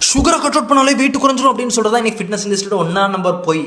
சுகரை cut out பண்ணாலே wait குறைஞ்சிரும் அப்படின்னு சொல்றதா இன்னைக்கு ஃபிட்னஸ் இண்டஸ்ட்ரியோட ஒன்னா நம்பர் போய்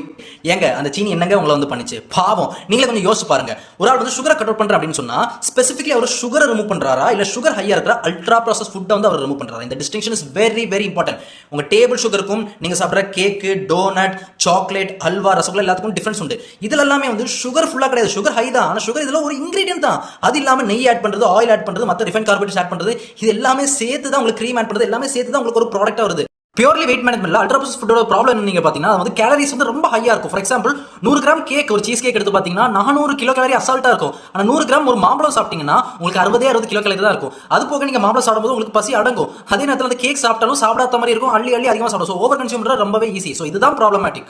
ஏங்க அந்த சீனி என்னங்க உங்களை வந்து பண்ணிச்சு பாவம். நீங்களே கொஞ்சம் யோசிச்சு பாருங்க. ஒரு ஆள் வந்து சுகரை கட் அவுட் பண்ற அப்படின்னு சொன்னா ஸ்பெசிஃபிக்லி அவர் சுகரை ரிமூவ் பண்றாரா இல்ல சுகர் ஹையா இருக்கிற அல்ட்ரா ப்ராசஸ் ஃபுட்டை வந்து அவர் ரிமூவ் பண்றாரா? இந்த distinction is very very important. உங்க டேபிள் சுகருக்கும் நீங்க சாப்பிட்ற கேக்கு, டோனட், சாக்லேட், அல்வா, ரசகுல்லா எல்லாத்துக்கும் டிஃபரன்ஸ் உண்டு. இதுல எல்லாமே வந்து சுகர் ஃபுல்லா கிடையாது, சுகர் ஹை தான். ஆனா சுகர் இதுல ஒரு இன்கிரீடியன்ட் தான். அது இல்லாம நெய் ஆட் பண்றது, ஆயில் ஆட் பண்றது, மற்ற ரிஃபைன் கார்போஹைட்ரேட்ஸ் ஆட் பண்றது, இது எல்லாமே சேர்த்து தான் உங்களுக்கு க்ரீம் ஆட் பண்றது, எல்லாமே சேர்த்து தான் உங்களுக்கு ஒரு ப்ராடக்ட்டா வருது. பியூர்லி வெயிட் மேனேஜ்மெண்ட்ல அல்ட்ரா ப்ராசஸ் ஃபுட்டோட ப்ராப்ளம் நீங்க பாத்தீங்கன்னா வந்து கேலரிஸ் வந்து ரொம்ப ஹையா இருக்கும். ஃபார் எக்ஸாம்பிள் 100 கிராம் கேக், ஒரு சீஸ் கேக் எடுத்து பாத்தீங்கன்னா 400 கிலோ கேலரி அசால்ட்டா இருக்கும். ஆனா 100 கிராம் ஒரு மாம்பழம் சாப்பிட்டீங்கன்னா உங்களுக்கு 60 கிலோ கேலரி தான் இருக்கும். அது போக நீங்க மாம்பழம் சாப்பிடும்போது உங்களுக்கு பசி அடங்கும். அதே நேரத்தில் அந்த கேக் சாப்பிட்டாலும் சாப்பிடாத மாதிரி இருக்கும், அள்ளி அள்ளி அதிகமாக சாப்பிடும். ஸோ ஓவர் கன்சியூம் பண்றது ரொம்பவே ஈஸி. ஸோ இதுதான் ப்ராப்ளமேட்டிக்.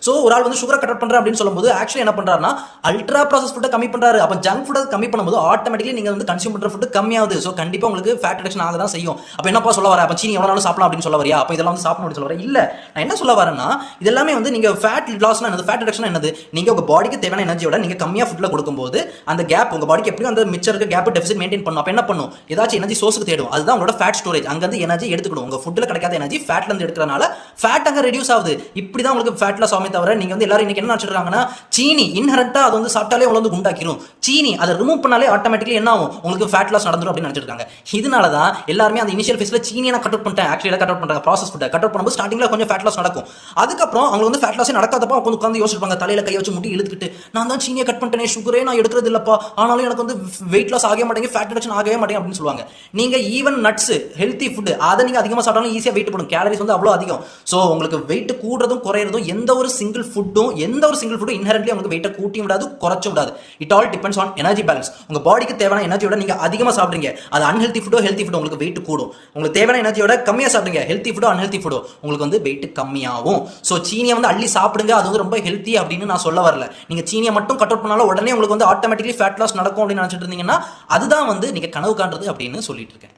ஸோ ஒரு ஆள் வந்து சுகரை கட் அவுட் பண்ற அப்படின்னு சொல்லும்போது ஆக்சுவலி என்ன பண்றாருன்னா அல்ட்ரா ப்ராசஸ் ஃபுட்டை கம்மி பண்றாரு. அப்ப ஜங்க் ஃபுட்டை கம்மி பண்ணும்போது ஆட்டோமேட்டிக்கலி நீங்க வந்து கன்சியூம் பண்ற ஃபுட் கம்மியாகுது. ஸோ கண்டிப்பா உங்களுக்கு ஃபேட் ரிடக்ஷன் ஆக தான் செய்யும். அப்ப என்னப்பா சொல்ல வர? அப்ப சீனி எவ்வளவு நாளும் சாப்பிடலாம் அப்படின்னு சொல்ல வரியா? அப்ப இதெல்லாம் வந்து சாப்பிடணும் அப்படின்னு சொல்ல வர? இல்ல, நான் என்ன சொல்ல வரேன்னா இது எல்லாமே வந்து நீங்க ஃபேட் லாஸ்னா என்னது, ஃபேட் ரிடக்ஷன் என்னது, நீங்க உங்க பாடிக்கு தேவையான எனர்ஜியோட நீங்க கம்மியா ஃபுட்ல கொடுக்கும்போது அந்த கேப் உங்க பாடிக்கு எப்படியும் அந்த மிச்சம் இருக்க கேப் டெஃபிசிட் மெயின்டைன் பண்ணும். அப்ப என்ன பண்ணும்? ஏதாச்சும் எனர்ஜி சோர்ஸ்க்கு தேடும். அதுதான் உங்களோட ஃபேட் ஸ்டோரேஜ். அங்க இருந்து எனர்ஜி எடுத்துக்கணும். உங்க ஃபுட்ல கிடைக்காத எனர்ஜி ஃபேட்ல இருந்து எடுக்கிறனால ஃபேட் அங்க ரெடியூஸ் ஆகுது. இப்படி தான் உங்களுக்கு ஃபேட் லாஸ் ஆகுமே தவிர நீங்க வந்து எல்லாரும் இன்னைக்கு என்ன நினைச்சிருக்காங்கன்னா சீனி இன்ஹரண்டா அது வந்து சாப்பிட்டாலே உங்களை வந்து குண்டாக்கிரும், சீனி அதை ரிமூவ் பண்ணாலே ஆட்டோமேட்டிக்கலி என்ன ஆகும், உங்களுக்கு ஃபேட் லாஸ் நடந்துரும் அப்படின்னு நினைச்சிருக்காங்க. இதனால தான் எல்லாருமே அந்த இனிஷியல் ஃபேஸ்ல சீனியை நான் கட் அவுட் பண்ணிட்டேன், ஆக்சுவலி கட் அவுட் பண்றாங்க. ப்ராசஸ் ஃபுட்டை கட் அவுட் பண்ணும்போது ஸ்டார்டிங்ல கொஞ்சம் ஃபேட் லாஸ் நடக்கும். அதுக்கப்புறம் அவங்க வந்து ஃபேட் லாஸ் நடக்காதப்ப உட்காந்து யோசிப்பாங்க, தலையில கை வச்சு முட்டி இழுத்துக்கிட்டு நான் தான் சீனியை கட் பண்ணிட்டேன், சுகரே நான் எடுக்கிறது இல்லப்பா, ஆனாலும் எனக்கு வந்து வெயிட் லாஸ் ஆகவே மாட்டேங்க, ஃபேட் ரிடக்ஷன் ஆகவே மாட்டேங்க அப்படின்னு சொல்லுவாங்க. நீங்க ஈவன் நட்ஸ், ஹெல்த்தி ஃபுட் அதை நீங்க அதிகமாக சாப்பிட்டாலும் ஈஸியாக வெயிட் போடும். கேலரிஸ் வந்து அவ்வளோ அதிகம். ஸோ உங்களுக்கு வெயிட் கூடுறதும் குறையிறதும் எந்த ஒரு சிங்கிள் ஃபுட்டும் இன்ஹெரன்ட்லி உங்களுக்கு வெயிட்டை கூட்டி விடாது, குறைச்சும் விடாது. It all depends on energy balance. உங்க பாடிக்கு தேவையான எனர்ஜியோட நீங்க அதிகமாக சாப்பிடுங்க, அது அன்ஹெல்தி ஃபுட்டோ ஹெல்த்தி ஃபுட்டோ உங்களுக்கு வெயிட் கூடும். உங்களுக்கு தேவையான எனர்ஜியோட கம்மியாக சாப்பிடுங்க, ஹெல்த்தி ஃபுட்டோ அன்ஹெல்த்தி ஃபுட்டோ உங்களுக்கு வந்து வெயிட் கம்மியாகும். ஸோ சீனியை வந்து அள்ளி சாப்பிடுங்க, அது வந்து ரொம்ப ஹெல்த்தி அப்படின்னு நான் சொல்ல வரல. நீங்க சீனியை மட்டும் கட் அவுட் பண்ணாலும் உடனே உங்களுக்கு வந்து ஆட்டோமேட்டிக்கலி ஃபேட் லாஸ் நடக்கும் அப்படின்னு நினைச்சிட்டு இருந்தீங்கன்னா அதுதான் வந்து நீங்க கனவு காண்றது அப்படின்னு சொல்லிட்டு இருக்கேன்.